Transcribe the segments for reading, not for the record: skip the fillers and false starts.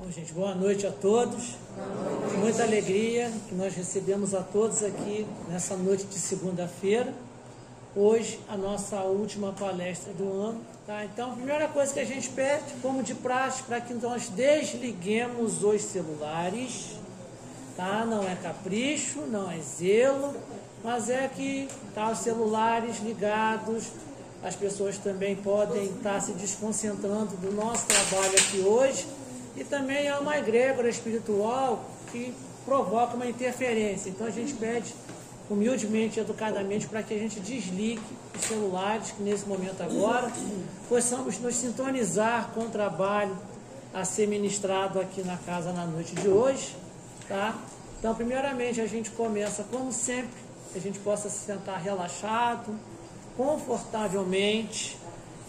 Bom, gente, boa noite a todos. Muita alegria que nós recebemos a todos aqui nessa noite de segunda-feira. Hoje, a nossa última palestra do ano. Tá? Então, a primeira coisa que a gente pede, como de praxe, para que nós desliguemos os celulares. Tá? Não é capricho, não é zelo, mas é que tá, os celulares ligados, as pessoas também podem estar se desconcentrando do nosso trabalho aqui hoje. E também é uma egrégora espiritual que provoca uma interferência. Então a gente pede humildemente, educadamente, para que a gente desligue os celulares, que nesse momento agora possamos nos sintonizar com o trabalho a ser ministrado aqui na casa na noite de hoje. Tá? Então, primeiramente, a gente começa, como sempre, que a gente possa se sentar relaxado, confortavelmente,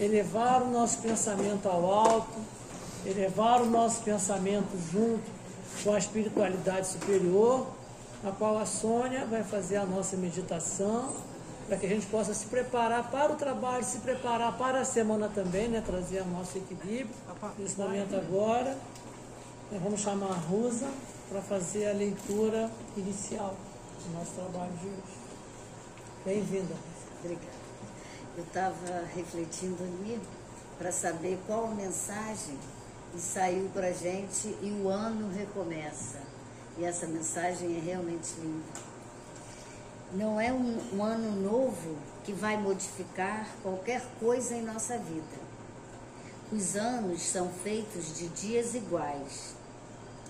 elevar o nosso pensamento ao alto, elevar o nosso pensamento junto com a espiritualidade superior, na qual a Sônia vai fazer a nossa meditação, para que a gente possa se preparar para o trabalho, se preparar para a semana também, né? Trazer o nosso equilíbrio. Nesse momento agora, nós vamos chamar a Rosa para fazer a leitura inicial do nosso trabalho de hoje. Bem-vinda. Obrigada. Eu estava refletindo ali para saber qual a mensagem que saiu para a gente e o ano recomeça. E essa mensagem é realmente linda. Não é um ano novo que vai modificar qualquer coisa em nossa vida. Os anos são feitos de dias iguais.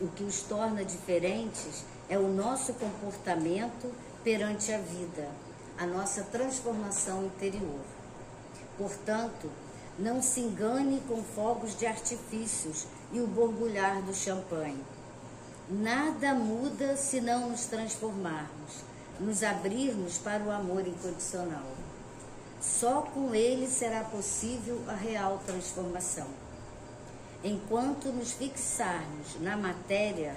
O que os torna diferentes é o nosso comportamento perante a vida, a nossa transformação interior. Portanto, não se engane com fogos de artifícios e o borbulhar do champanhe. Nada muda se não nos transformarmos, nos abrirmos para o amor incondicional. Só com ele será possível a real transformação. Enquanto nos fixarmos na matéria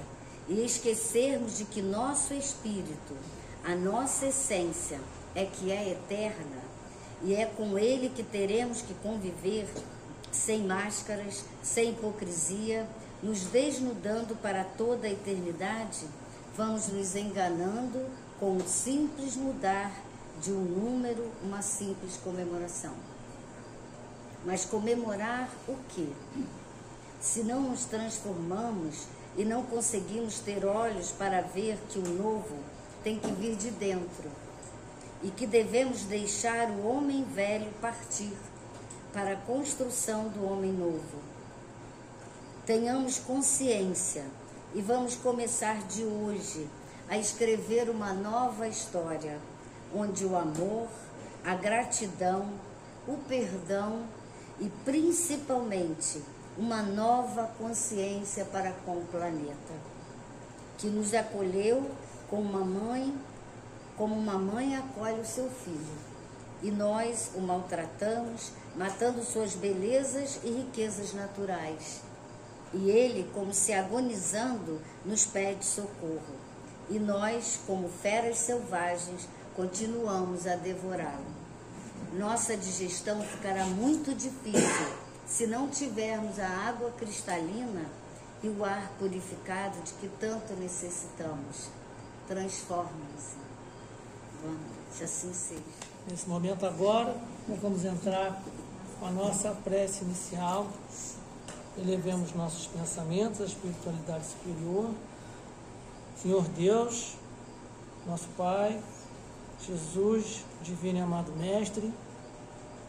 e esquecermos de que nosso espírito, a nossa essência, é que é eterna, e é com ele que teremos que conviver sem máscaras, sem hipocrisia, nos desnudando para toda a eternidade, vamos nos enganando com o simples mudar de um número, uma simples comemoração. Mas comemorar o quê? Se não nos transformamos e não conseguimos ter olhos para ver que o novo tem que vir de dentro e que devemos deixar o homem velho partir para a construção do homem novo. Tenhamos consciência e vamos começar de hoje a escrever uma nova história, onde o amor, a gratidão, o perdão e principalmente uma nova consciência para com o planeta, que nos acolheu como uma mãe acolhe o seu filho, e nós o maltratamos, matando suas belezas e riquezas naturais. E ele, como se agonizando, nos pede socorro, e nós, como feras selvagens, continuamos a devorá-lo. Nossa digestão ficará muito difícil se não tivermos a água cristalina e o ar purificado de que tanto necessitamos. Transformem-se. Boa noite, assim seja. Nesse momento agora, nós vamos entrar com a nossa prece inicial. Elevemos nossos pensamentos à espiritualidade superior. Senhor Deus, nosso Pai, Jesus, divino e amado Mestre,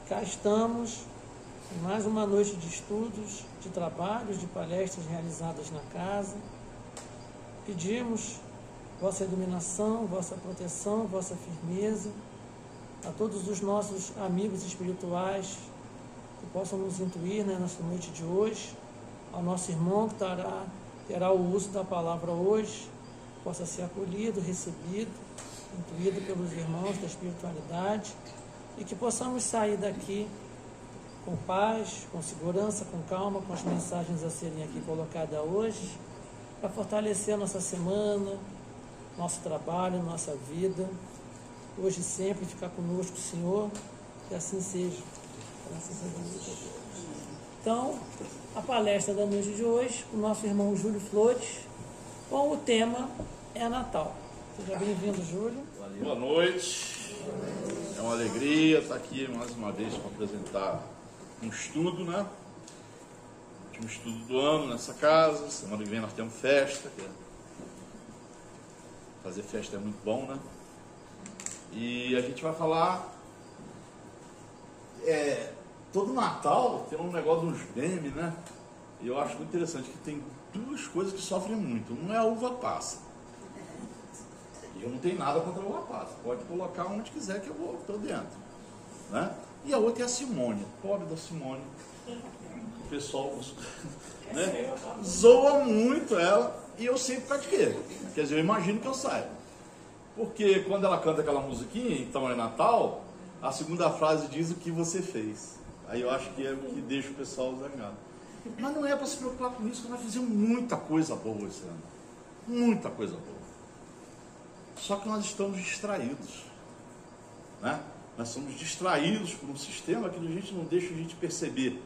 cá estamos em mais uma noite de estudos, de trabalhos, de palestras realizadas na casa. Pedimos vossa iluminação, vossa proteção, vossa firmeza a todos os nossos amigos espirituais que possam nos intuir nessa noite de hoje, ao nosso irmão que terá o uso da palavra hoje, possa ser acolhido, recebido, intuído pelos irmãos da espiritualidade, e que possamos sair daqui com paz, com segurança, com calma, com as mensagens a serem aqui colocadas hoje, para fortalecer a nossa semana, nosso trabalho, nossa vida, hoje e sempre ficar conosco, Senhor, que assim seja. Graças a Deus. Então, a palestra da noite de hoje, o nosso irmão Júlio Flores, com o tema é Natal. Seja bem-vindo, Júlio. Boa noite. É uma alegria estar aqui mais uma vez para apresentar um estudo, né? Um estudo do ano nessa casa. Semana que vem nós temos festa. Fazer festa é muito bom, né? E a gente vai falar. Todo Natal tem um negócio dos memes, né? E eu acho muito interessante que tem duas coisas que sofrem muito. Uma é a uva passa. E eu não tenho nada contra a uva passa. Pode colocar onde quiser que eu estou dentro. Né? E a outra é a Simone. Pobre da Simone. O pessoal né, zoa muito ela. E eu sei por causa de quê? Quer dizer, eu imagino que eu saia. Porque quando ela canta aquela musiquinha, então é Natal, a segunda frase diz o que você fez. Aí eu acho que é o que deixa o pessoal zangado. Mas não é para se preocupar com isso, porque nós fizemos muita coisa boa esse ano. Muita coisa boa. Só que nós estamos distraídos. Né? Nós somos distraídos por um sistema que a gente não deixa a gente perceber.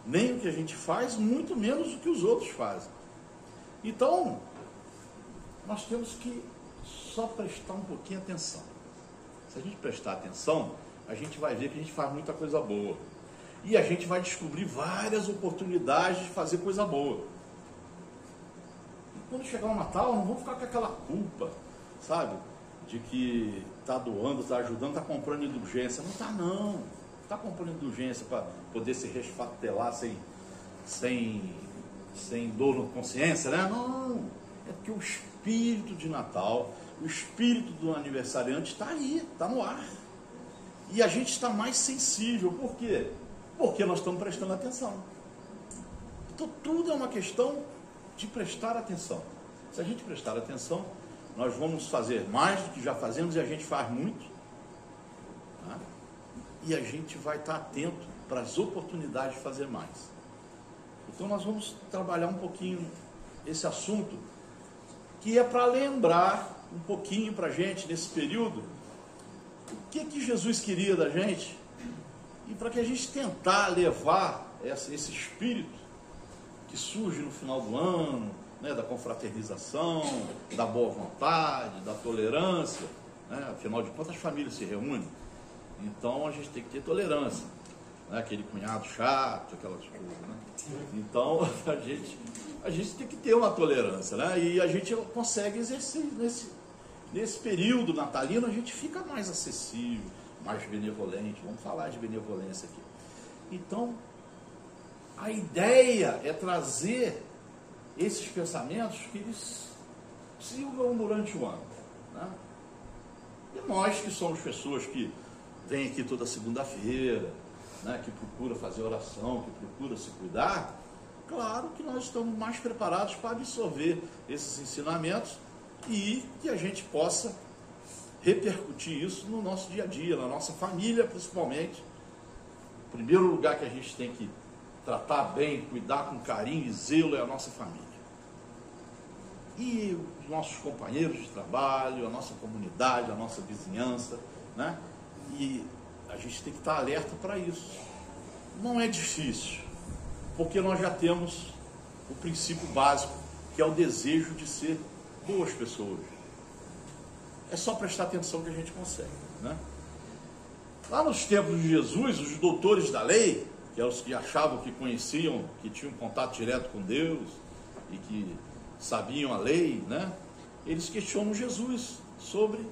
Nem o que a gente faz, muito menos o que os outros fazem. Então, nós temos que só prestar um pouquinho de atenção. Se a gente prestar atenção, a gente vai ver que a gente faz muita coisa boa. E a gente vai descobrir várias oportunidades de fazer coisa boa. E quando chegar o Natal, não vamos ficar com aquela culpa, sabe? De que está doando, está ajudando, está comprando indulgência. Não está, não. Não está comprando indulgência para poder se resfatelar sem dor na consciência, né? Não. É porque o espírito de Natal, o espírito do aniversariante está aí, está no ar. E a gente está mais sensível. Por quê? Porque nós estamos prestando atenção. Então tudo é uma questão de prestar atenção. Se a gente prestar atenção, nós vamos fazer mais do que já fazemos, e a gente faz muito. Tá? E a gente vai estar atento para as oportunidades de fazer mais. Então nós vamos trabalhar um pouquinho esse assunto, que é para lembrar um pouquinho para a gente nesse período o que Jesus queria da gente, e para que a gente tentar levar esse espírito que surge no final do ano, né, da confraternização, da boa vontade, da tolerância, né? Afinal de contas as famílias se reúnem, então a gente tem que ter tolerância, né? Aquele cunhado chato, aquelas coisas, né? Então a gente tem que ter uma tolerância, né? E a gente consegue exercer nesse período natalino, a gente fica mais acessível, mais benevolente. Vamos falar de benevolência aqui. Então, a ideia é trazer esses pensamentos que eles sirvam durante o ano. Né? E nós que somos pessoas que vêm aqui toda segunda-feira, né, que procura fazer oração, que procura se cuidar, claro que nós estamos mais preparados para absorver esses ensinamentos e que a gente possa repercutir isso no nosso dia a dia, na nossa família principalmente. O primeiro lugar que a gente tem que tratar bem, cuidar com carinho e zelo é a nossa família. E os nossos companheiros de trabalho, a nossa comunidade, a nossa vizinhança, né? E a gente tem que estar alerta para isso. Não é difícil, porque nós já temos o princípio básico, que é o desejo de ser boas pessoas. É só prestar atenção que a gente consegue, né? Lá nos tempos de Jesus, os doutores da lei, que eram os que achavam que conheciam, que tinham contato direto com Deus e que sabiam a lei, né? Eles questionam Jesus sobre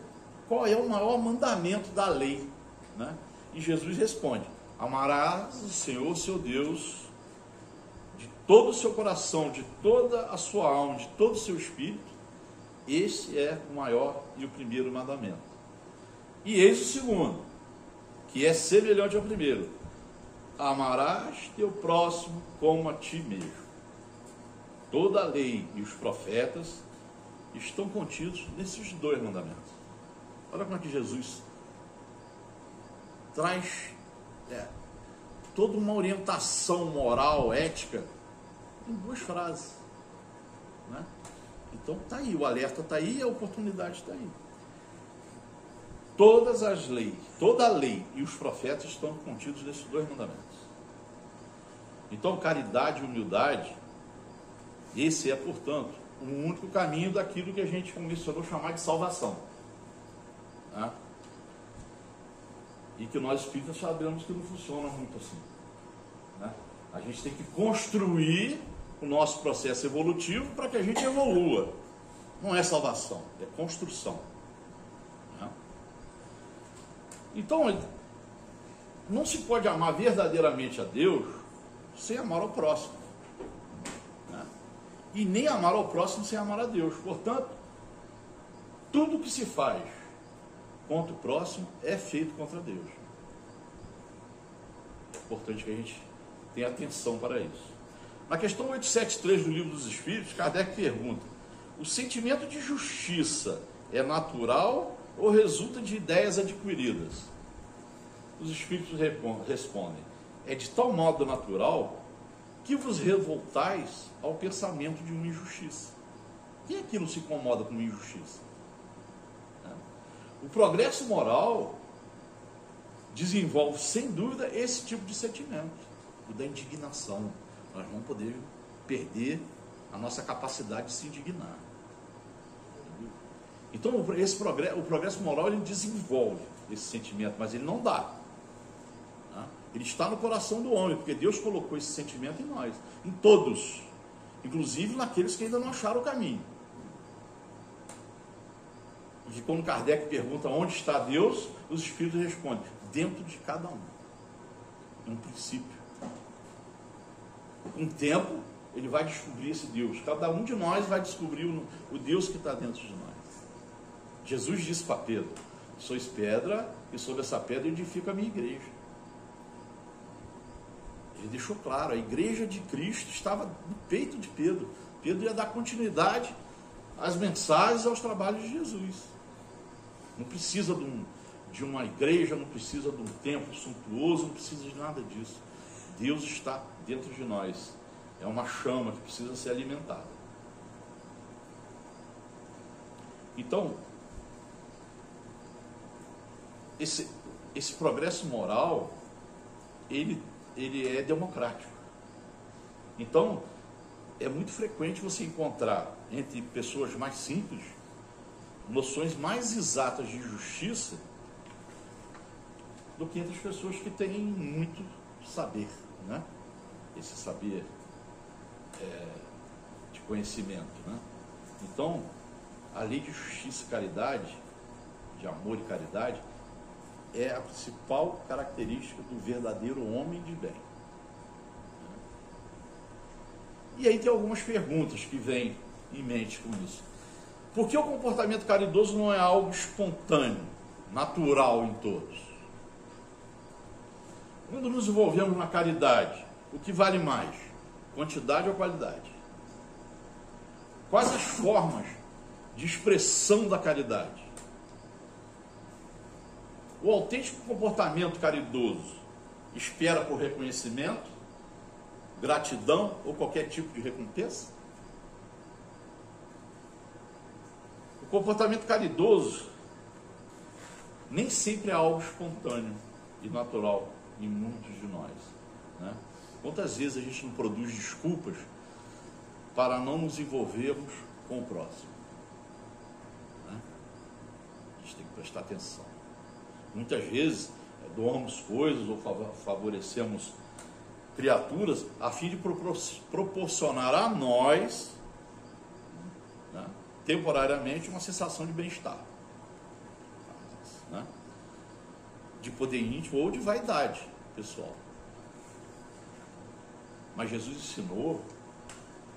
qual é o maior mandamento da lei, né? E Jesus responde: amarás o Senhor, seu Deus, de todo o seu coração, de toda a sua alma, de todo o seu espírito. Esse é o maior e o primeiro mandamento. E eis o segundo, que é semelhante ao primeiro: amarás teu próximo como a ti mesmo. Toda a lei e os profetas estão contidos nesses dois mandamentos. Olha como é que Jesus traz toda uma orientação moral, ética, em duas frases, né? Então está aí, o alerta está aí e a oportunidade está aí. Todas as leis, toda a lei e os profetas estão contidos nesses dois mandamentos. Então, caridade e humildade, esse é, portanto, o único caminho daquilo que a gente começou a chamar de salvação. Né? E que nós espíritas sabemos que não funciona muito assim. Né? A gente tem que construir o nosso processo evolutivo para que a gente evolua. Não é salvação, é construção. Né? Então, não se pode amar verdadeiramente a Deus sem amar ao próximo. Né? E nem amar ao próximo sem amar a Deus. Portanto, tudo que se faz contra o próximo é feito contra Deus. É importante que a gente tenha atenção para isso. Na questão 873 do Livro dos Espíritos, Kardec pergunta: o sentimento de justiça é natural ou resulta de ideias adquiridas? Os Espíritos respondem: é de tal modo natural que vos revoltais ao pensamento de uma injustiça. Quem aqui não se incomoda com uma injustiça? O progresso moral desenvolve, sem dúvida, esse tipo de sentimento, o da indignação. Nós vamos poder perder a nossa capacidade de se indignar. Então, o progresso moral, ele desenvolve esse sentimento, mas ele não dá. Ele está no coração do homem, porque Deus colocou esse sentimento em nós, em todos, inclusive naqueles que ainda não acharam o caminho. E quando Kardec pergunta onde está Deus, os Espíritos respondem: dentro de cada um. É um princípio. Com o tempo, ele vai descobrir esse Deus. Cada um de nós vai descobrir o Deus que está dentro de nós. Jesus disse para Pedro: sois pedra, e sobre essa pedra eu edifico a minha igreja. Ele deixou claro, a igreja de Cristo estava no peito de Pedro. Pedro ia dar continuidade às mensagens, aos trabalhos de Jesus. Não precisa de uma igreja, não precisa de um templo suntuoso, não precisa de nada disso. Deus está dentro de nós. É uma chama que precisa ser alimentada. Então, esse progresso moral, ele é democrático. Então, é muito frequente você encontrar entre pessoas mais simples noções mais exatas de justiça do que entre as pessoas que têm muito saber, né? Esse saber de conhecimento, né? Então, a lei de justiça e caridade, de amor e caridade, é a principal característica do verdadeiro homem de bem. E aí tem algumas perguntas que vêm em mente com isso. Por que o comportamento caridoso não é algo espontâneo, natural em todos? Quando nos envolvemos na caridade, o que vale mais? Quantidade ou qualidade? Quais as formas de expressão da caridade? O autêntico comportamento caridoso espera por reconhecimento, gratidão ou qualquer tipo de recompensa? O comportamento caridoso nem sempre é algo espontâneo e natural em muitos de nós, né? Quantas vezes a gente não produz desculpas para não nos envolvermos com o próximo, né? A gente tem que prestar atenção. Muitas vezes doamos coisas ou favorecemos criaturas a fim de proporcionar a nós, né, temporariamente, uma sensação de bem-estar, né, de poder íntimo ou de vaidade pessoal. Mas Jesus ensinou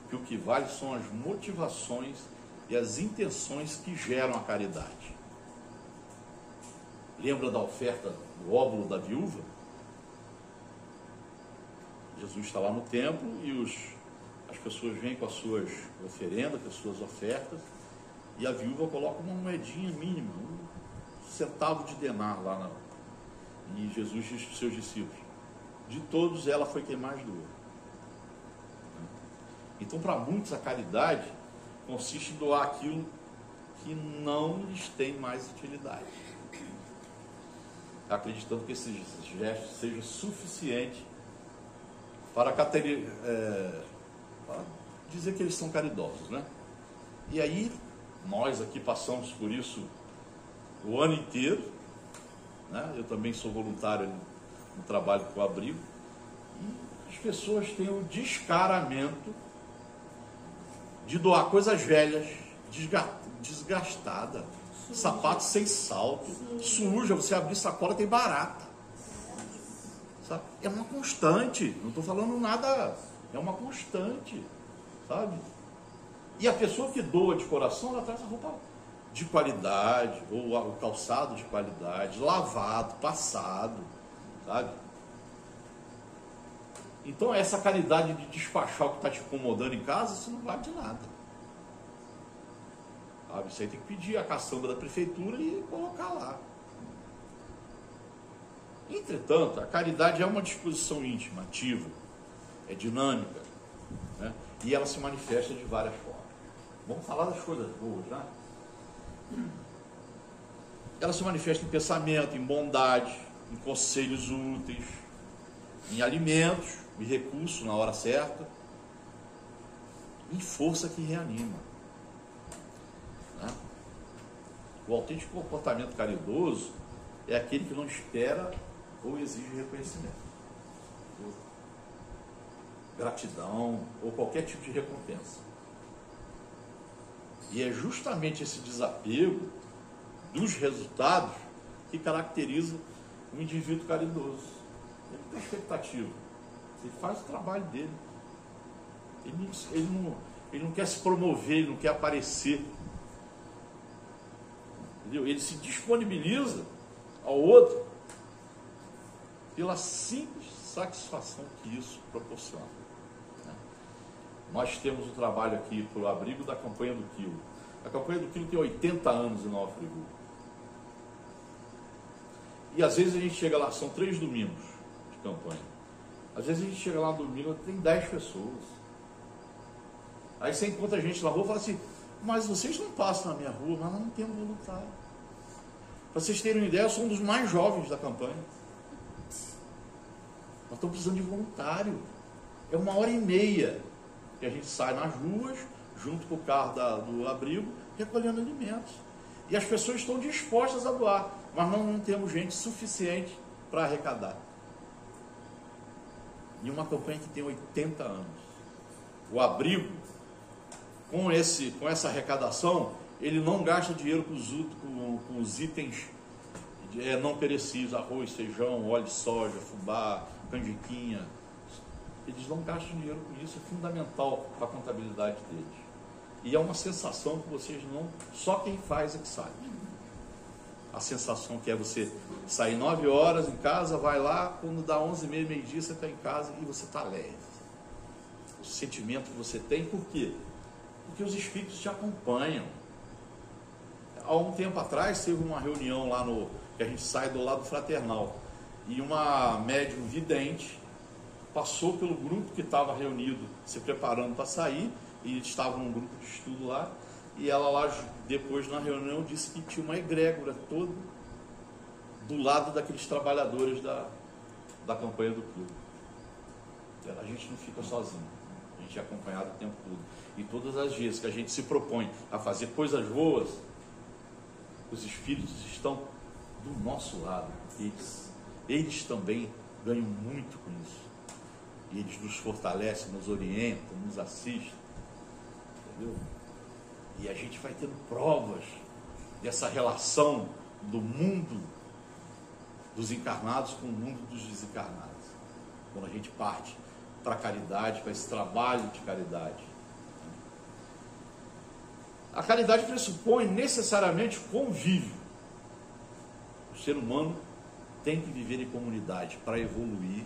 que o que vale são as motivações e as intenções que geram a caridade. Lembra da oferta do óbolo da viúva? Jesus está lá no templo e as pessoas vêm com as suas oferendas, com as suas ofertas, e a viúva coloca uma moedinha mínima, um centavo de denar lá e Jesus diz para os seus discípulos: de todos ela foi quem mais doou. Então, para muitos, a caridade consiste em doar aquilo que não lhes tem mais utilidade, acreditando que esse gesto seja suficiente para dizer que eles são caridosos, né? E aí, nós aqui passamos por isso o ano inteiro, né? Eu também sou voluntário no trabalho com o abrigo, e as pessoas têm o descaramento de doar coisas velhas, desgastada, sapato sem salto, suja, você abrir sacola tem barata. Sabe? É uma constante, não estou falando nada, é uma constante, sabe? E a pessoa que doa de coração, ela traz a roupa de qualidade, ou o calçado de qualidade, lavado, passado, sabe? Então essa caridade de despachar o que está te incomodando em casa, isso não vale de nada. Sabe? Você tem que pedir a caçamba da prefeitura e colocar lá. Entretanto, a caridade é uma disposição íntima, ativa, é dinâmica, né? E ela se manifesta de várias formas. Vamos falar das coisas boas, né? Ela se manifesta em pensamento, em bondade, em conselhos úteis, em alimentos e recursos na hora certa, em força que reanima, né? O autêntico comportamento caridoso é aquele que não espera ou exige reconhecimento, gratidão ou qualquer tipo de recompensa. E é justamente esse desapego dos resultados que caracteriza um indivíduo caridoso. Ele não tem expectativa, ele faz o trabalho dele, ele não quer se promover, ele não quer aparecer, entendeu? Ele se disponibiliza ao outro pela simples satisfação que isso proporciona, né? Nós temos um trabalho aqui para o abrigo da campanha do quilo. A campanha do quilo tem 80 anos em Nova Friburgo. E às vezes a gente chega lá, são 3 domingos de campanha. Às vezes a gente chega lá no domingo, tem 10 pessoas. Aí você encontra a gente na rua e fala assim, mas vocês não passam na minha rua, mas nós não temos voluntário. Para vocês terem uma ideia, eu sou um dos mais jovens da campanha. Nós estamos precisando de voluntário. É 1h30 que a gente sai nas ruas, junto com o carro do abrigo, recolhendo alimentos. E as pessoas estão dispostas a doar, mas não temos gente suficiente para arrecadar. E uma campanha que tem 80 anos. O abrigo, com essa arrecadação, ele não gasta dinheiro com os itens não perecíveis, arroz, feijão, óleo de soja, fubá, canjiquinha. Eles não gastam dinheiro com isso, é fundamental para a contabilidade deles. E é uma sensação que vocês não... Só quem faz é que sabe. A sensação que é você sair 9 horas em casa, vai lá, quando dá 11h30, meio-dia, você está em casa e você está leve. O sentimento que você tem, por quê? Porque os espíritos te acompanham. Há um tempo atrás, teve uma reunião lá que a gente sai do lado fraternal. E uma médium vidente passou pelo grupo que estava reunido, se preparando para sair, e estava num grupo de estudo lá, e ela lá, depois na reunião, disse que tinha uma egrégora toda do lado daqueles trabalhadores da campanha do clube. A gente não fica sozinho, a gente é acompanhado o tempo todo. E todas as vezes que a gente se propõe a fazer coisas boas, os espíritos estão do nosso lado. Eles também ganham muito com isso. E eles nos fortalecem, nos orientam, nos assistem. Entendeu? E a gente vai tendo provas dessa relação do mundo dos encarnados com o mundo dos desencarnados. Quando a gente parte para a caridade, para esse trabalho de caridade. A caridade pressupõe necessariamente convívio. O ser humano tem que viver em comunidade para evoluir.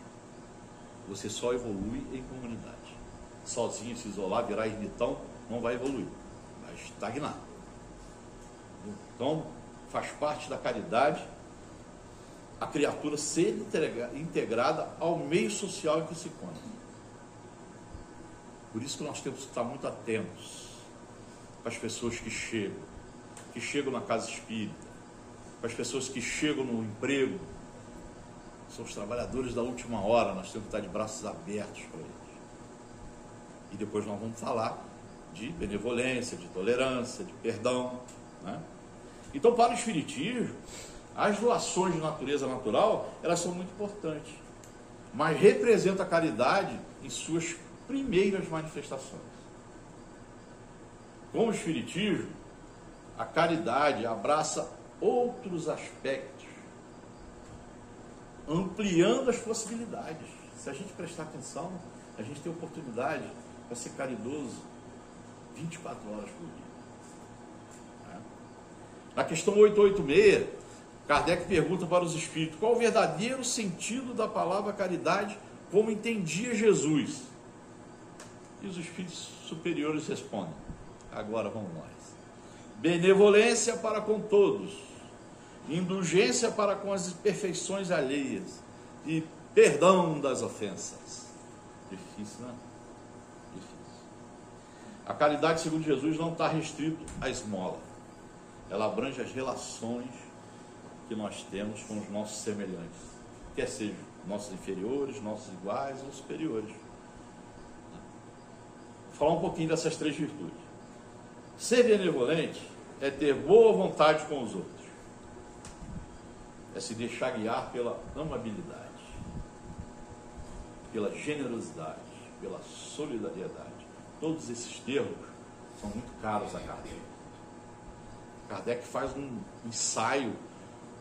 Você só evolui em comunidade. Sozinho, se isolar, virar ermitão, não vai evoluir, vai estagnar. Então, faz parte da caridade a criatura ser integrada ao meio social em que se encontra. Por isso que nós temos que estar muito atentos para as pessoas que chegam na casa espírita, para as pessoas que chegam no emprego, São os trabalhadores da última hora, nós temos que estar de braços abertos para eles. E depois nós vamos falar de benevolência, de tolerância, de perdão, né? Então, para o Espiritismo, as doações de natureza natural, elas são muito importantes, mas representa a caridade em suas primeiras manifestações. Com o Espiritismo, a caridade abraça outros aspectos, ampliando as possibilidades. Se a gente prestar atenção, a gente tem oportunidade para ser caridoso 24 horas por dia. Na questão 886, Kardec pergunta para os espíritos qual o verdadeiro sentido da palavra caridade, como entendia Jesus. E os espíritos superiores respondem: agora vamos nós. Benevolência para com todos, indulgência para com as imperfeições alheias e perdão das ofensas. Difícil, né? Difícil. A caridade, segundo Jesus, não está restrito à esmola. Ela abrange as relações que nós temos com os nossos semelhantes, quer sejam nossos inferiores, nossos iguais ou superiores. Vou falar um pouquinho dessas três virtudes. Ser benevolente é ter boa vontade com os outros, é se deixar guiar pela amabilidade, pela generosidade, pela solidariedade. Todos esses termos são muito caros a Kardec. Kardec faz um ensaio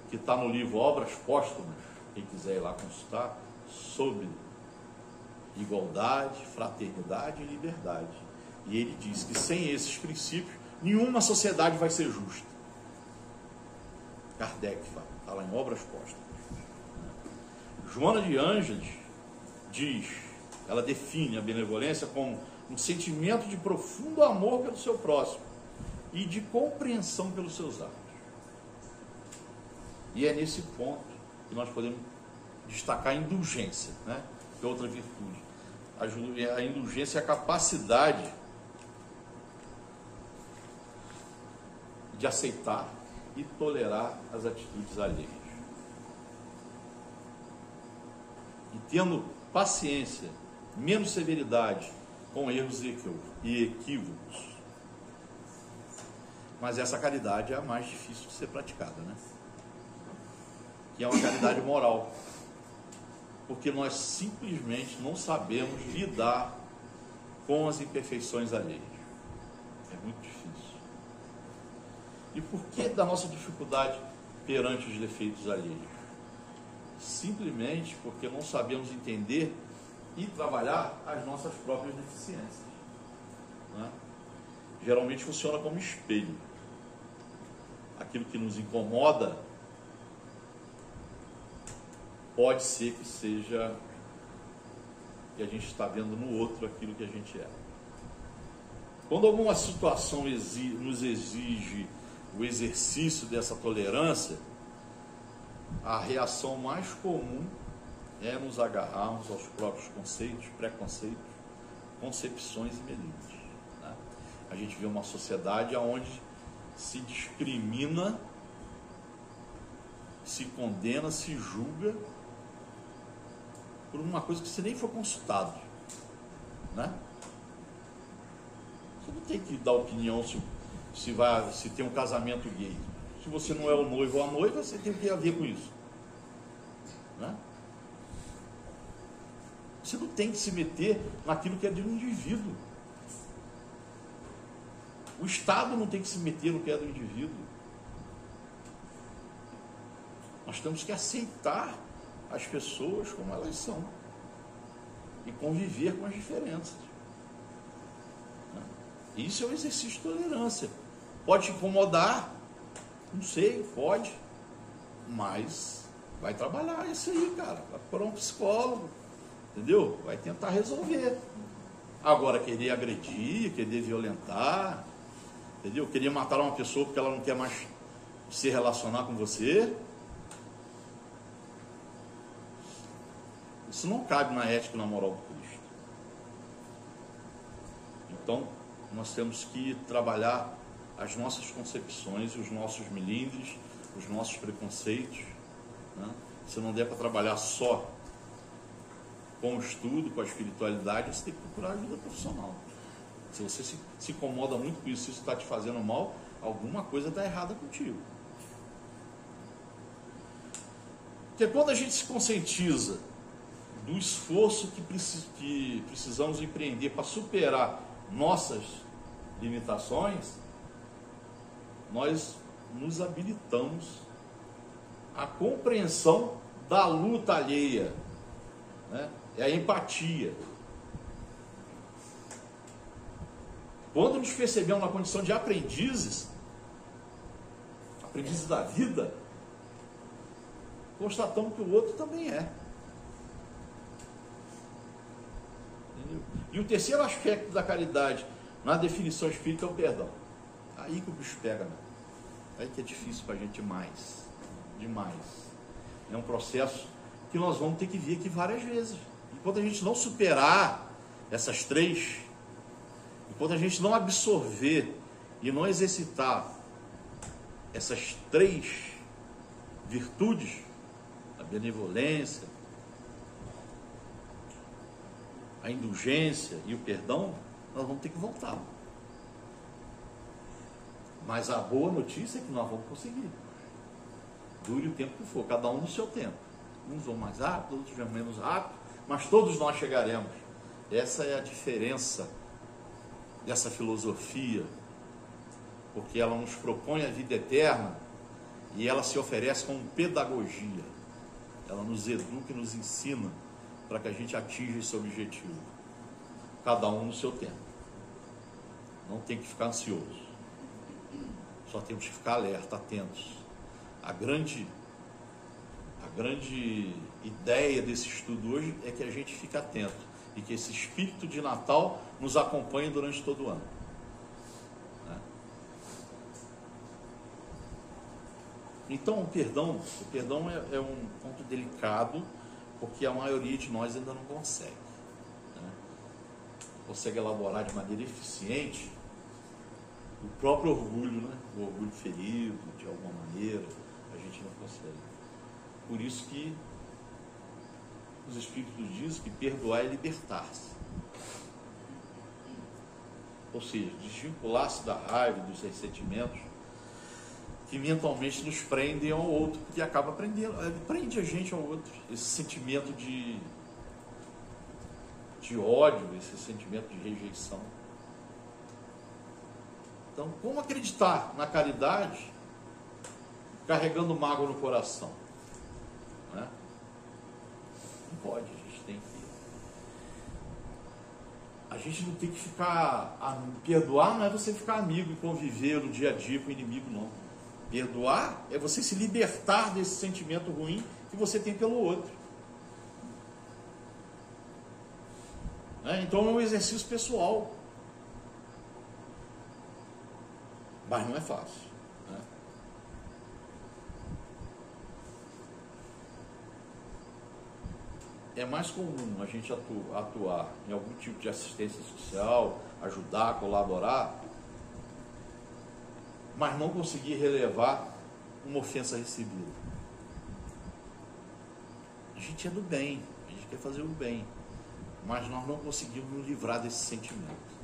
que está no livro Obras Póstumas, quem quiser ir lá consultar, sobre igualdade, fraternidade e liberdade. E ele diz que sem esses princípios, nenhuma sociedade vai ser justa. Kardec fala, está lá em Obras Póstumas. Joana de Ângeles diz, ela define a benevolência como um sentimento de profundo amor pelo seu próximo e de compreensão pelos seus atos. E é nesse ponto que nós podemos destacar a indulgência, né? Que é outra virtude. A indulgência é a capacidade de aceitar e tolerar as atitudes alheias. E tendo paciência, menos severidade com erros e equívocos. Mas essa caridade é a mais difícil de ser praticada, né? Que é uma caridade moral. Porque nós simplesmente não sabemos lidar com as imperfeições alheias. É muito difícil. E por que da nossa dificuldade perante os defeitos alheios? Simplesmente porque não sabemos entender e trabalhar as nossas próprias deficiências, né? Geralmente funciona como espelho. Aquilo que nos incomoda pode ser que seja que a gente está vendo no outro aquilo que a gente é. Quando alguma situação nos exige o exercício dessa tolerância, a reação mais comum é nos agarrarmos aos próprios conceitos, preconceitos, concepções e melindres, né? A gente vê uma sociedade onde se discrimina, se condena, se julga por uma coisa que você nem foi consultado, né? Você não tem que dar opinião se tem um casamento gay. Se você não é o noivo ou a noiva, você tem que ir a ver com isso, né? Você não tem que se meter naquilo que é de um indivíduo. O Estado não tem que se meter no que é do indivíduo. Nós temos que aceitar as pessoas como elas são e conviver com as diferenças. Isso é um exercício de tolerância. Pode te incomodar, não sei, pode, mas vai trabalhar isso aí, cara. Vai procurar um psicólogo, entendeu? Vai tentar resolver. Agora, querer agredir, querer violentar, entendeu? Querer matar uma pessoa porque ela não quer mais se relacionar com você, isso não cabe na ética e na moral do Cristo. Então, nós temos que trabalhar as nossas concepções, os nossos melindres, os nossos preconceitos, né? Se não der para trabalhar só com o estudo, com a espiritualidade, você tem que procurar ajuda profissional. Se você se incomoda muito com isso, se isso está te fazendo mal, alguma coisa está errada contigo. Porque quando a gente se conscientiza do esforço que precisamos empreender para superar nossas limitações, nós nos habilitamos à compreensão da luta alheia, né? É a empatia. Quando nos percebemos na condição de aprendizes da vida, constatamos que o outro também é. Entendeu? E o terceiro aspecto da caridade, na definição espírita, é o perdão. Aí que o bicho pega, né? Aí que é difícil para a gente demais. É um processo que nós vamos ter que vir aqui várias vezes. Enquanto a gente não superar essas três, enquanto a gente não absorver e não exercitar essas três virtudes, a benevolência, a indulgência e o perdão, nós vamos ter que voltar. Mas a boa notícia é que nós vamos conseguir. Dure o tempo que for, cada um no seu tempo. Uns vão mais rápido, outros vão menos rápido, mas todos nós chegaremos. Essa é a diferença dessa filosofia, porque ela nos propõe a vida eterna e ela se oferece como pedagogia. Ela nos educa e nos ensina para que a gente atinja esse objetivo. Cada um no seu tempo. Não tem que ficar ansioso. Só temos que ficar alerta, atentos. A grande ideia desse estudo hoje é que a gente fique atento e que esse espírito de Natal nos acompanhe durante todo o ano. Né? Então, o perdão é um ponto delicado, porque a maioria de nós ainda não consegue. Né? Consegue elaborar de maneira eficiente o próprio orgulho, né? O orgulho ferido, de alguma maneira, a gente não consegue. Por isso que os Espíritos dizem que perdoar é libertar-se. Ou seja, desvincular-se da raiva, dos ressentimentos que mentalmente nos prendem ao outro, porque acaba prendendo, prende a gente ao outro. Esse sentimento de ódio, esse sentimento de rejeição. Então, como acreditar na caridade carregando mágoa no coração? Né? Não pode, a gente não tem que ficar, perdoar não é você ficar amigo e conviver no dia a dia com o inimigo, não. Perdoar é você se libertar desse sentimento ruim que você tem pelo outro. Né? Então é um exercício pessoal, mas não é fácil. Né? É mais comum a gente atuar em algum tipo de assistência social, ajudar, colaborar, mas não conseguir relevar uma ofensa recebida. A gente é do bem, a gente quer fazer o bem, mas nós não conseguimos nos livrar desse sentimento.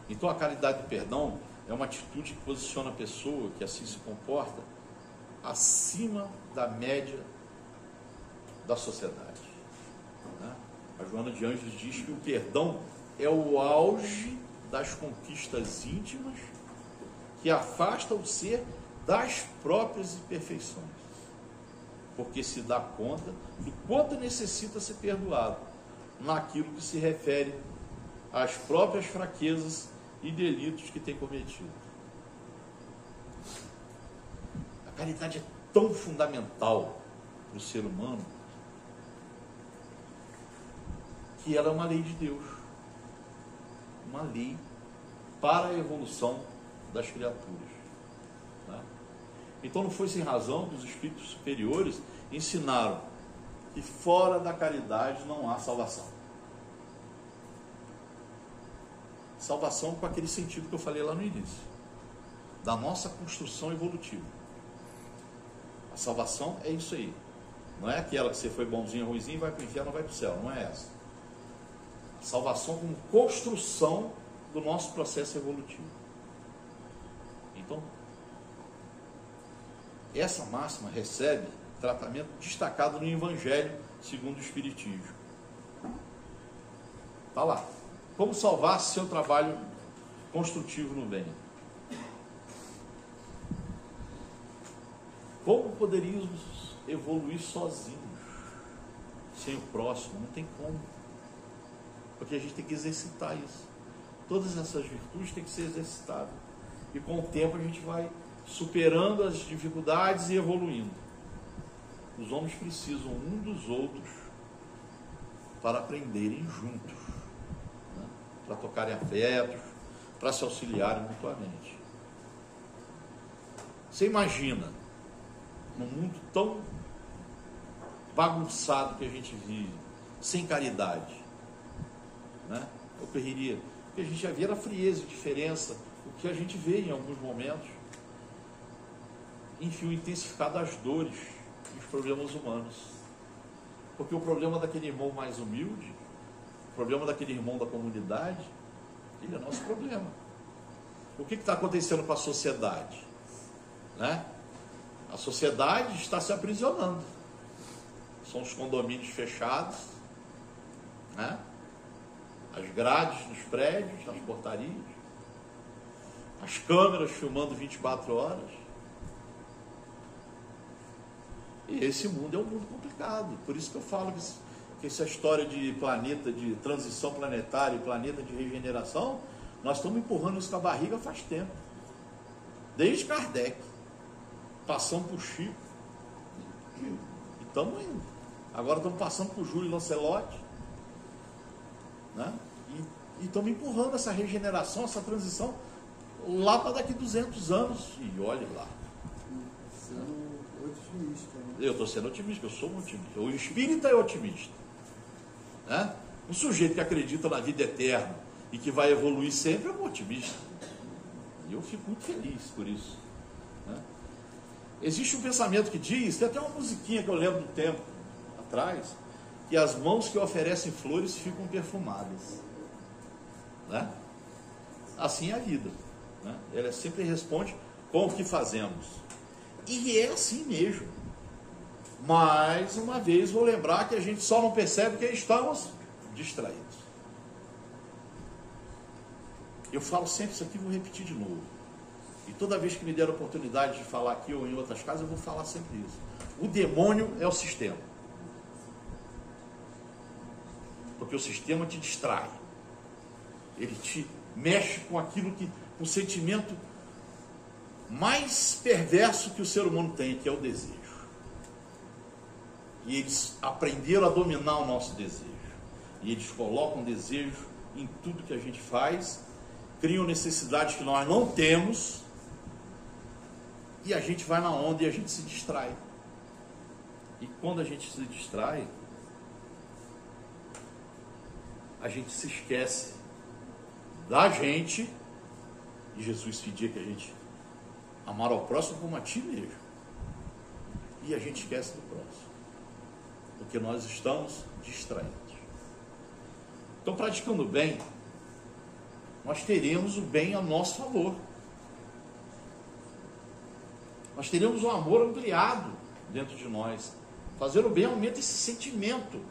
Então a caridade do perdão é uma atitude que posiciona a pessoa que assim se comporta acima da média da sociedade. Né? A Joana de Ângeles diz que o perdão é o auge das conquistas íntimas que afasta o ser das próprias imperfeições, porque se dá conta do quanto necessita ser perdoado naquilo que se refere às próprias fraquezas e delitos que tem cometido. A caridade é tão fundamental para o ser humano que ela é uma lei de Deus, uma lei para a evolução das criaturas. Tá? Então não foi sem razão que os espíritos superiores ensinaram que fora da caridade não há salvação. Salvação com aquele sentido que eu falei lá no início, da nossa construção evolutiva. A A salvação é isso aí. Não é aquela que você foi bonzinho, ruimzinho, vai para o inferno, vai para o céu. Não é essa. A salvação como construção do nosso processo evolutivo. Então, essa máxima recebe tratamento destacado no Evangelho segundo o Espiritismo. Está lá. Como salvar seu trabalho construtivo no bem? Como poderíamos evoluir sozinhos, sem o próximo? Não tem como. Porque a gente tem que exercitar isso. Todas essas virtudes têm que ser exercitadas. E com o tempo a gente vai superando as dificuldades e evoluindo. Os homens precisam um dos outros para aprenderem juntos, né? Para tocarem afetos, para se auxiliarem mutuamente. Você imagina, num mundo tão bagunçado que a gente vive, sem caridade, né? Ocorreria, o que a gente já via era frieza, diferença, o que a gente vê em alguns momentos, enfim, o intensificar das dores e os problemas humanos. Porque o problema daquele irmão mais humilde, o problema daquele irmão da comunidade, ele é nosso problema. O que está acontecendo com a sociedade? Né? A sociedade está se aprisionando. São os condomínios fechados, né? As grades dos prédios, nas portarias, as câmeras filmando 24 horas. E esse mundo é um mundo complicado. Por isso que eu falo que essa história de planeta, de transição planetária e planeta de regeneração, nós estamos empurrando isso com a barriga faz tempo. Desde Kardec, passando por Chico. E estamos indo. Agora estamos passando por Júlio Lancelotti. Né? E estamos empurrando essa regeneração, essa transição, lá para daqui 200 anos. E olhe lá. Eu estou sendo otimista, eu sou um otimista. O espírita é otimista. Né? Um sujeito que acredita na vida eterna e que vai evoluir sempre é um otimista. E eu fico muito feliz por isso. Né? Existe um pensamento que diz, tem até uma musiquinha que eu lembro do tempo atrás, que as mãos que oferecem flores ficam perfumadas. Né? Assim é a vida. Né? Ela sempre responde com o que fazemos. E é assim mesmo. Mais uma vez vou lembrar que a gente só não percebe que estamos distraídos. Eu falo sempre isso aqui, vou repetir de novo. E toda vez que me der a oportunidade de falar aqui ou em outras casas, eu vou falar sempre isso. O demônio é o sistema. Porque o sistema te distrai. Ele te mexe com aquilo que, com o sentimento mais perverso que o ser humano tem, que é o desejo. E eles aprenderam a dominar o nosso desejo. E eles colocam desejo em tudo que a gente faz, criam necessidades que nós não temos, e a gente vai na onda e a gente se distrai. E quando a gente se distrai, a gente se esquece da gente, e Jesus pedia que a gente amar ao próximo como a ti mesmo. E a gente esquece do próximo. Porque nós estamos distraídos. Então, praticando o bem, nós teremos o bem a nosso favor. Nós teremos um amor ampliado dentro de nós. Fazer o bem aumenta esse sentimento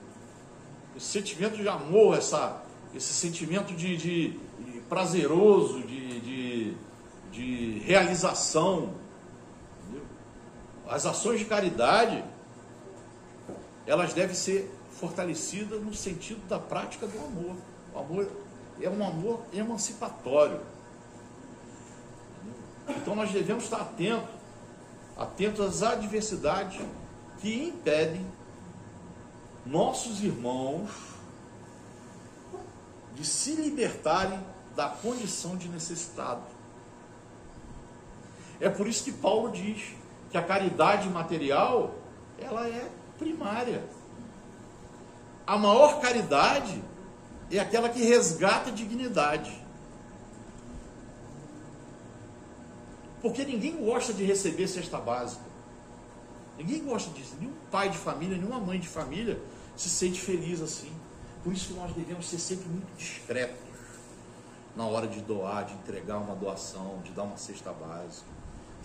de amor, esse sentimento de prazeroso, de realização. Entendeu? As ações de caridade, elas devem ser fortalecidas no sentido da prática do amor. O amor é um amor emancipatório. Então nós devemos estar atentos às adversidades que impedem nossos irmãos de se libertarem da condição de necessitado. É por isso que Paulo diz que a caridade material, ela é primária. A maior caridade é aquela que resgata a dignidade. Porque ninguém gosta de receber cesta básica. Ninguém gosta disso. Nenhum pai de família, nenhuma mãe de família se sente feliz assim. Por isso que nós devemos ser sempre muito discretos na hora de doar, de entregar uma doação, de dar uma cesta básica.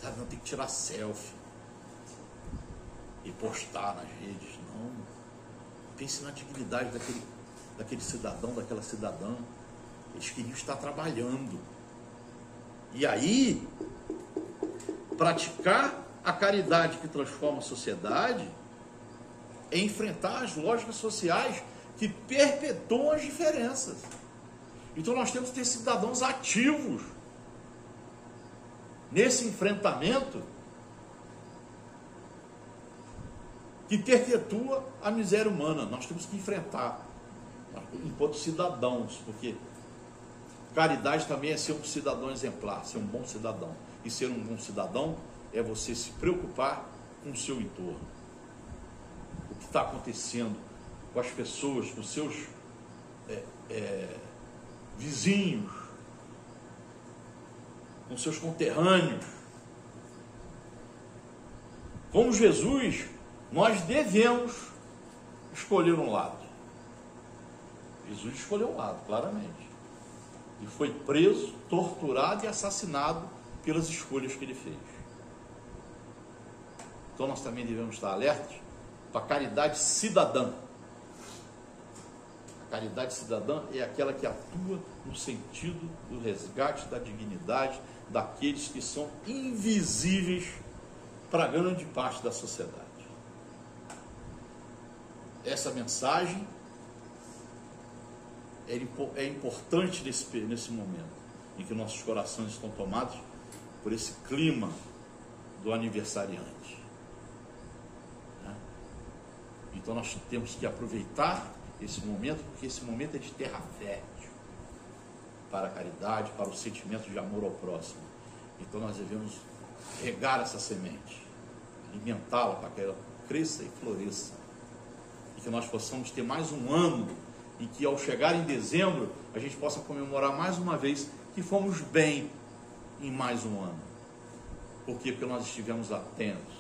Sabe, não tem que tirar selfie e postar nas redes, não. Pense na dignidade daquele cidadão, daquela cidadã. Eles queriam estar trabalhando. E aí, praticar a caridade que transforma a sociedade é enfrentar as lógicas sociais que perpetuam as diferenças. Então nós temos que ter cidadãos ativos nesse enfrentamento que perpetua a miséria humana. Nós temos que enfrentar enquanto cidadãos, porque caridade também é ser um cidadão exemplar, ser um bom cidadão. E ser um bom cidadão é você se preocupar com o seu entorno. O que está acontecendo com as pessoas, com os seus vizinhos, com seus conterrâneos. Como Jesus, nós devemos escolher um lado. Jesus escolheu um lado, claramente. E foi preso, torturado e assassinado pelas escolhas que ele fez. Então nós também devemos estar alertas para a caridade cidadã. A caridade cidadã é aquela que atua no sentido do resgate da dignidade daqueles que são invisíveis para a grande parte da sociedade. Essa mensagem é importante nesse momento em que nossos corações estão tomados por esse clima do aniversariante. Então nós temos que aproveitar esse momento, porque esse momento é de terra fértil para a caridade, para o sentimento de amor ao próximo. Então nós devemos regar essa semente, alimentá-la para que ela cresça e floresça. E que nós possamos ter mais um ano em que, ao chegar em dezembro, a gente possa comemorar mais uma vez que fomos bem em mais um ano. Por quê? Porque nós estivemos atentos,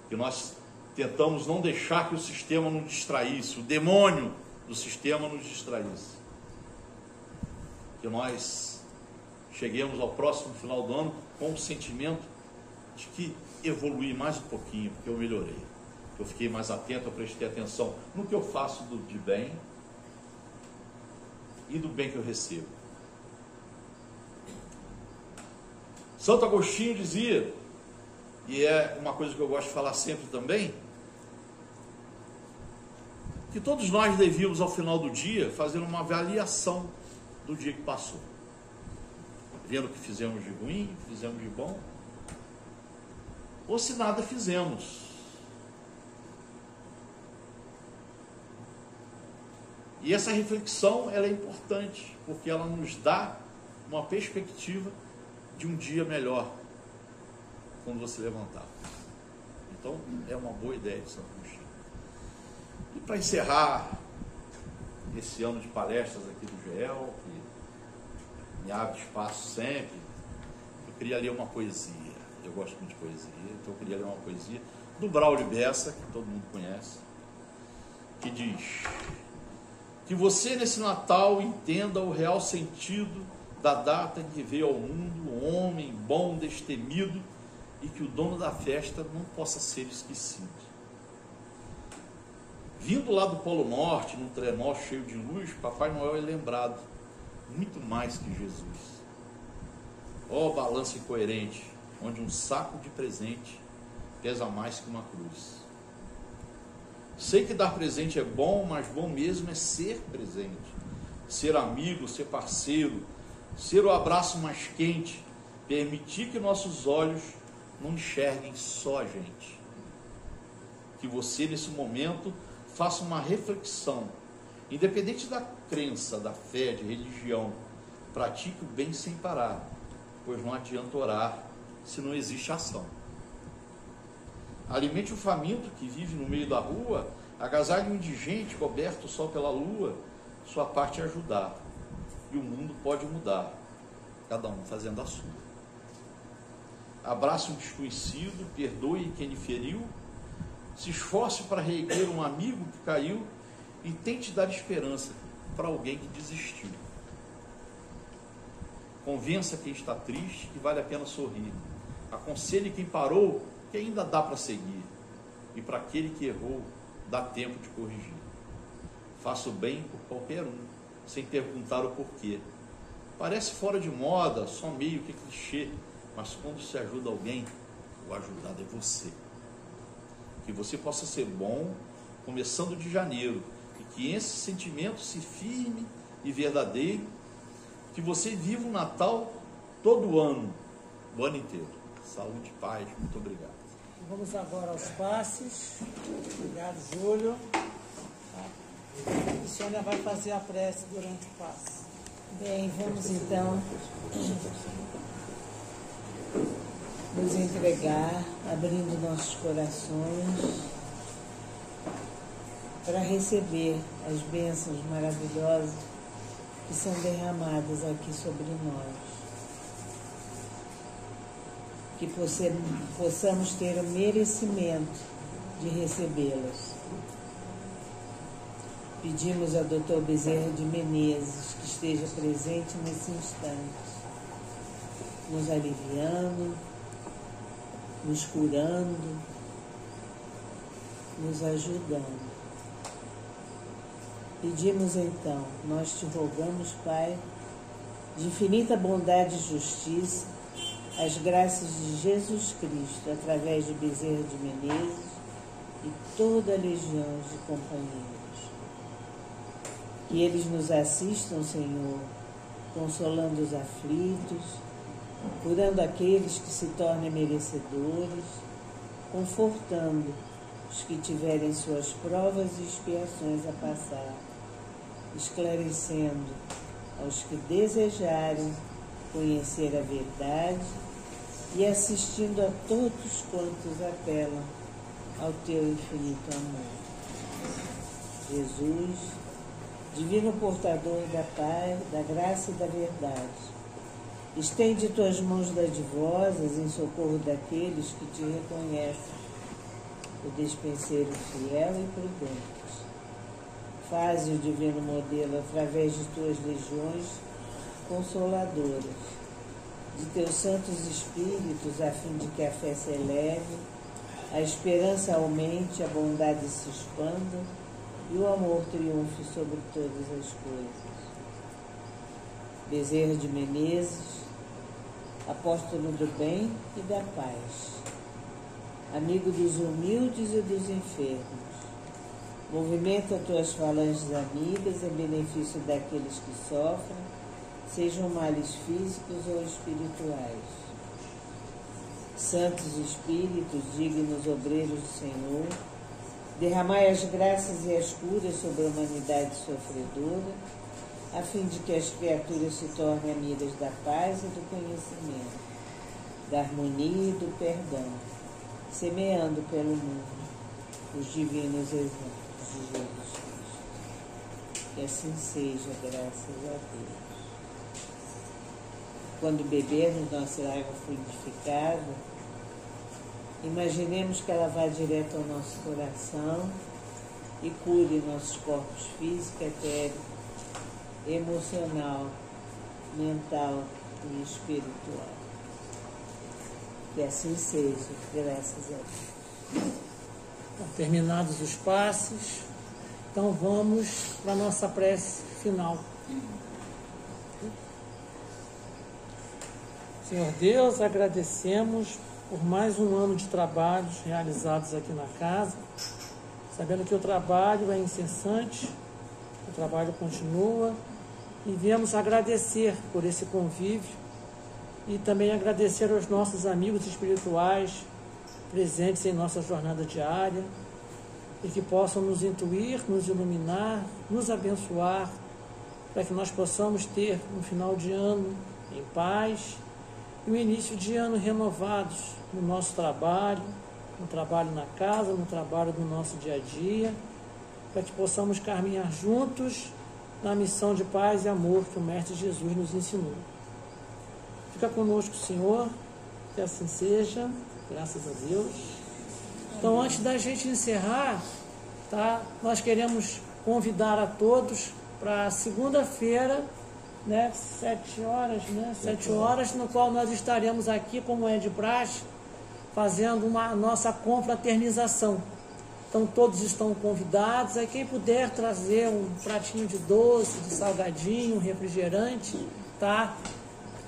que nós tentamos não deixar que o sistema nos distraísse, o demônio do sistema nos distraísse. Que nós cheguemos ao próximo final do ano com o sentimento de que evoluí mais um pouquinho, porque eu melhorei. Eu fiquei mais atento, eu prestei atenção no que eu faço de bem e do bem que eu recebo. Santo Agostinho dizia, e é uma coisa que eu gosto de falar sempre também, que todos nós devíamos, ao final do dia, fazer uma avaliação do dia que passou. Vendo o que fizemos de ruim, o que fizemos de bom, ou se nada fizemos. E essa reflexão, ela é importante, porque ela nos dá uma perspectiva de um dia melhor, quando você levantar. Então, é uma boa ideia de Santo Agostinho. E para encerrar esse ano de palestras aqui do GEL, que me abre espaço sempre, eu queria ler uma poesia. Eu gosto muito de poesia, então eu queria ler uma poesia do Braulio Bessa, que todo mundo conhece, que diz: que você nesse Natal entenda o real sentido da data em que veio ao mundo um homem bom, destemido, e que o dono da festa não possa ser esquecido. Vindo lá do Polo Norte, num trenó cheio de luz, Papai Noel é lembrado muito mais que Jesus. Ó balanço incoerente, onde um saco de presente pesa mais que uma cruz. Sei que dar presente é bom, mas bom mesmo é ser presente, ser amigo, ser parceiro, ser o abraço mais quente, permitir que nossos olhos não enxerguem só a gente. Que você, nesse momento, faça uma reflexão, independente da crença, da fé, de religião, pratique o bem sem parar, pois não adianta orar se não existe ação. Alimente o faminto que vive no meio da rua, agasalhe o indigente coberto só pela lua, sua parte é ajudar, e o mundo pode mudar, cada um fazendo a sua. Abrace um desconhecido, perdoe quem lhe feriu, Se esforce para reerguer um amigo que caiu e tente dar esperança para alguém que desistiu. Convença quem está triste que vale a pena sorrir. Aconselhe quem parou que ainda dá para seguir. E para aquele que errou, dá tempo de corrigir. Faça o bem por qualquer um, sem perguntar o porquê. Parece fora de moda, só meio que clichê, mas quando se ajuda alguém, o ajudado é você. Que você possa ser bom, começando de janeiro, e que esse sentimento se firme e verdadeiro, que você viva o Natal todo ano, o ano inteiro. Saúde e paz, muito obrigado. Vamos agora aos passes. Obrigado, Júlio. A Sônia vai fazer a prece durante o passe. Bem, vamos então nos entregar, abrindo nossos corações para receber as bênçãos maravilhosas que são derramadas aqui sobre nós. Que possamos ter o merecimento de recebê-las. Pedimos ao Dr. Bezerra de Menezes que esteja presente nesse instante, nos aliviando, nos curando, nos ajudando. Pedimos então, nós te rogamos, Pai, de infinita bondade e justiça, as graças de Jesus Cristo, através de Bezerra de Menezes e toda a legião de companheiros. Que eles nos assistam, Senhor, consolando os aflitos, curando aqueles que se tornem merecedores, confortando os que tiverem suas provas e expiações a passar, esclarecendo aos que desejarem conhecer a verdade e assistindo a todos quantos apelam ao teu infinito amor. Jesus, divino portador da paz, da graça e da verdade, estende tuas mãos dadivosas em socorro daqueles que te reconhecem, o despenseiro fiel e prudente. Faze o divino modelo através de tuas legiões consoladoras, de teus santos espíritos, a fim de que a fé se eleve, a esperança aumente, a bondade se expanda e o amor triunfe sobre todas as coisas. Bezerra de Menezes, apóstolo do bem e da paz, amigo dos humildes e dos enfermos, movimenta tuas falanges amigas em benefício daqueles que sofrem, sejam males físicos ou espirituais. Santos Espíritos, dignos obreiros do Senhor, derramai as graças e as curas sobre a humanidade sofredora, a fim de que as criaturas se tornem amigas da paz e do conhecimento, da harmonia e do perdão, semeando pelo mundo os divinos exemplos de Jesus Cristo. Que assim seja, graças a Deus. Quando bebermos nossa água fluidificada, imaginemos que ela vai direto ao nosso coração e cure nossos corpos físico, etérico, emocional, mental e espiritual. Que assim seja, graças a Deus. Terminados os passos, então vamos para a nossa prece final. Senhor Deus, agradecemos por mais um ano de trabalhos realizados aqui na casa, sabendo que o trabalho é incessante, o trabalho continua, e viemos agradecer por esse convívio e também agradecer aos nossos amigos espirituais presentes em nossa jornada diária e que possam nos intuir, nos iluminar, nos abençoar, para que nós possamos ter um final de ano em paz e um início de ano renovados no nosso trabalho, no trabalho na casa, no trabalho do nosso dia a dia, para que possamos caminhar juntos na missão de paz e amor que o Mestre Jesus nos ensinou. Fica conosco, Senhor, que assim seja, graças a Deus. Então, antes da gente encerrar, tá, nós queremos convidar a todos para segunda-feira, né, 7 horas, né, 7 horas, no qual nós estaremos aqui, como é de praxe, fazendo uma nossa confraternização. Então todos estão convidados, aí quem puder trazer um pratinho de doce, de salgadinho, um refrigerante, tá?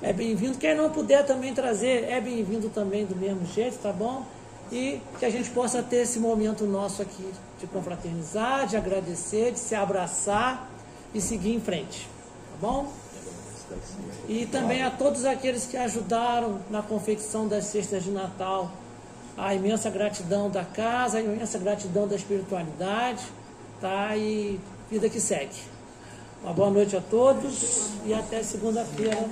É bem-vindo. Quem não puder também trazer, é bem-vindo também do mesmo jeito, tá bom? E que a gente possa ter esse momento nosso aqui de confraternizar, de agradecer, de se abraçar e seguir em frente, tá bom? E também a todos aqueles que ajudaram na confecção das cestas de Natal, a imensa gratidão da casa, a imensa gratidão da espiritualidade, tá? E vida que segue. Uma boa noite a todos e até segunda-feira.